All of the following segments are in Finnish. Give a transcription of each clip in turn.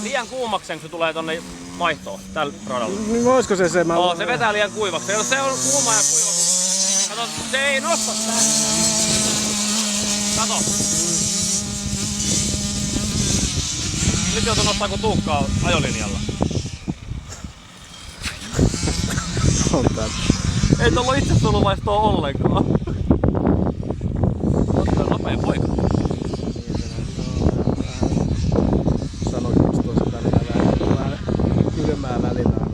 Liian kuumaksi, kun se tulee tonne vaihtoon tällä radalla. Niin olisiko se? Se vetää liian kuivaksi. Jos se on kuuma ja kuiva, kato, se ei nosta sitä. Kato. Nyt joutuu nostaa kun Tuukkaa ajolinjalla. Ei tullu itse tuluvaistoa ollenkaan. Ottaa nopea poika. Kylmää välillä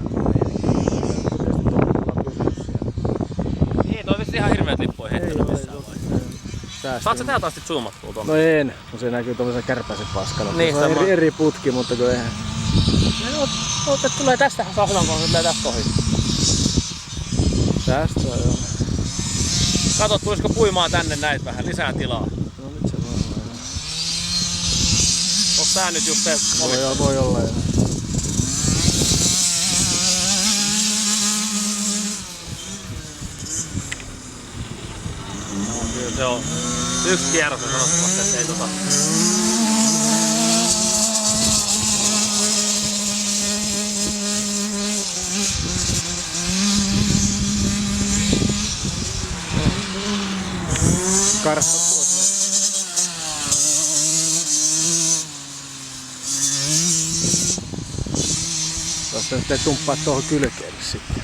Niin, toi vissi ihan hirveet lippuja heittänyt missään vaiheessa. Saat sä täältä asti zoomattua tuonne? No en, kun se näkyy tommosen kärpäisen paskalla. Niin, se on eri putki, mutta kun eihän... No, tulee tästä sahlan, kun se tulee tästä ohi. Tästä joo. Kato, tulisiko puimaa tänne näitä vähän, lisää tilaa. No nyt se voi olla. Onks tää nyt just se Voi olla joo. Kyllä se on yksi kierros sanottavasti, että ei Karsta pois. Tuosta nyt ei tumppaa tuohon kylkeen sitten.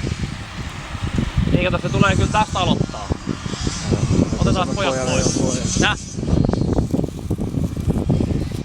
Niin kato, se tulee kyllä tästä aloittaa. Otetaan pojat pois. Nää?